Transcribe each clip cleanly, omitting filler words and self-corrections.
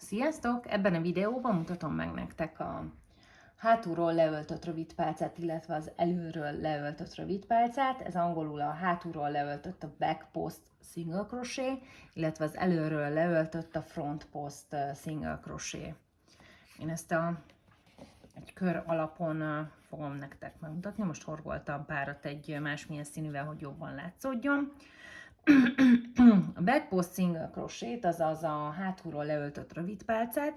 Sziasztok! Ebben a videóban mutatom meg nektek a hátulról leöltött rövidpálcát, illetve az előről leöltött rövidpálcát. Ez angolul a hátulról leöltött a back post single crochet, illetve az előről leöltött a front post single crochet. Én ezt egy kör alapon fogom nektek megmutatni. Most horgoltam párat egy másmilyen színűvel, hogy jobban látszódjon. A back post single crochet, azaz a hátulról leöltött rövidpálcát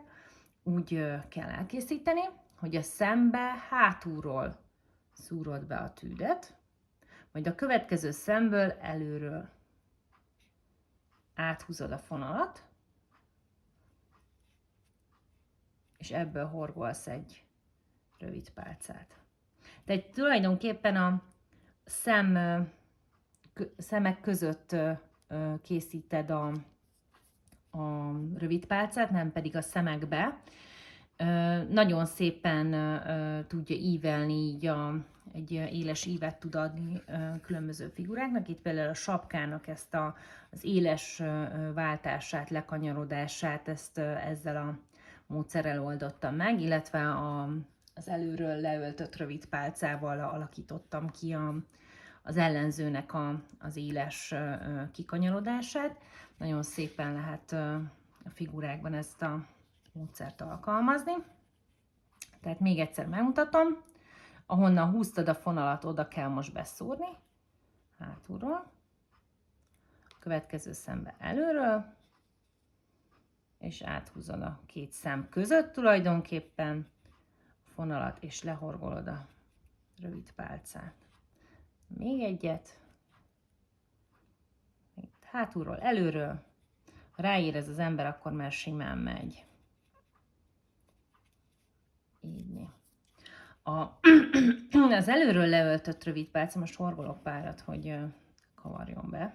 úgy kell elkészíteni, hogy a szembe hátulról szúrod be a tűdet, majd a következő szemből előről áthúzod a fonalat, és ebből horgolsz egy rövidpálcát. Tehát tulajdonképpen a szemek között készíted a rövidpálcát, nem pedig a szemekbe. Nagyon szépen tudja ívelni, így egy éles ívet tud adni különböző figuráknak. Itt például a sapkának ezt az éles váltását, lekanyarodását, ezt ezzel a módszerrel oldottam meg, illetve az előről leöltött rövidpálcával alakítottam ki az ellenzőnek az éles kikanyarodását. Nagyon szépen lehet a figurákban ezt a módszert alkalmazni. Tehát még egyszer megmutatom. Ahonnan húztad a fonalat, oda kell most beszúrni. Hátulról. Következő szembe előről. És áthúzod a két szem között tulajdonképpen a fonalat, és lehorgolod a rövidpálcát. Még egyet. Hátulról, előről. Ha ráérez az ember, akkor már simán megy. Így. Az előről leöltött rövidpálca, most horgolok párat, hogy kavarjon be.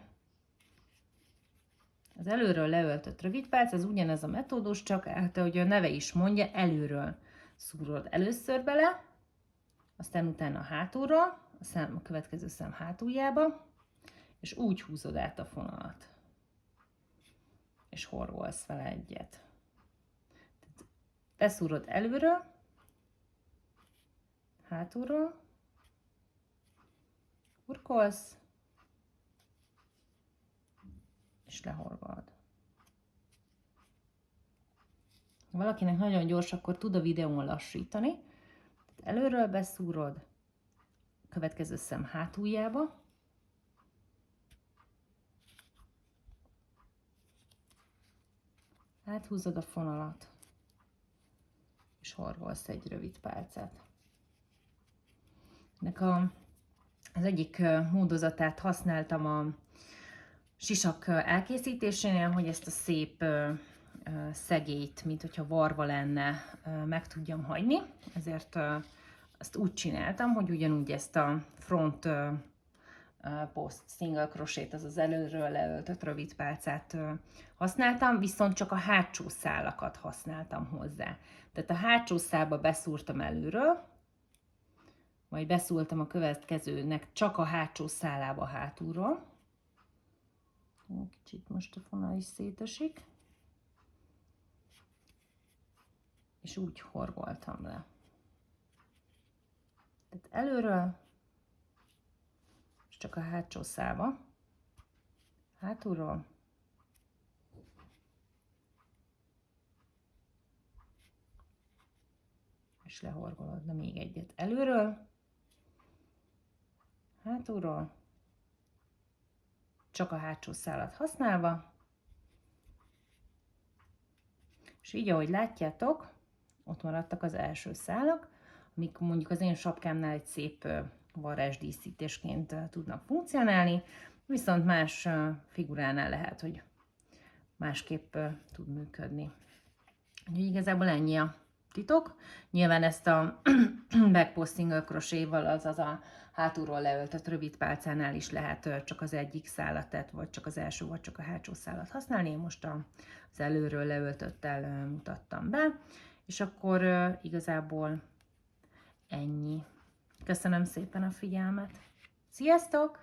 Az előről leöltött rövidpálca, az ugyanez a metódus, csak hát, ahogy a neve is mondja, előről szúrod először bele, aztán utána hátulról, a következő szem hátuljába, és úgy húzod át a fonalat. És horgolsz vele egyet. Beszúrod előről, hátulról, hurkolsz, és lehorgolod. Ha valakinek nagyon gyors, akkor tud a videón lassítani. Előről beszúrod, következő szem hátuljába, áthúzod a fonalat, és horgolsz egy rövid pálcát. Ennek az egyik módozatát használtam a sisak elkészítésénél, hogy ezt a szép szegélyt, mint hogyha varva lenne, meg tudjam hagyni. Ezért azt úgy csináltam, hogy ugyanúgy ezt a front post single crochet, az előről leöltött rövid pálcát használtam, viszont csak a hátsó szálakat használtam hozzá. Tehát a hátsó szálba beszúrtam előről, majd beszúrtam a következőnek csak a hátsó szálába hátulról. Kicsit most a fonal is szétesik. És úgy horgoltam le. Tehát előről, és csak a hátsó szálba, hátulról, és lehorgolod, de még egyet előről, hátulról, csak a hátsó szálat használva, és így, ahogy látjátok, ott maradtak az első szálak, amik mondjuk az én sapkámnál egy szép varázsdíszítésként tudnak funkcionálni, viszont más figuránál lehet, hogy másképp tud működni. Úgyhogy igazából ennyi a titok. Nyilván ezt a back post single crochet-val, azaz a hátulról leöltött rövid pálcánál is lehet csak az egyik szálat, vagy csak az első, vagy csak a hátsó szálat használni. Én most az előről leöltöttel mutattam be, és akkor igazából ennyi. Köszönöm szépen a figyelmet. Sziasztok!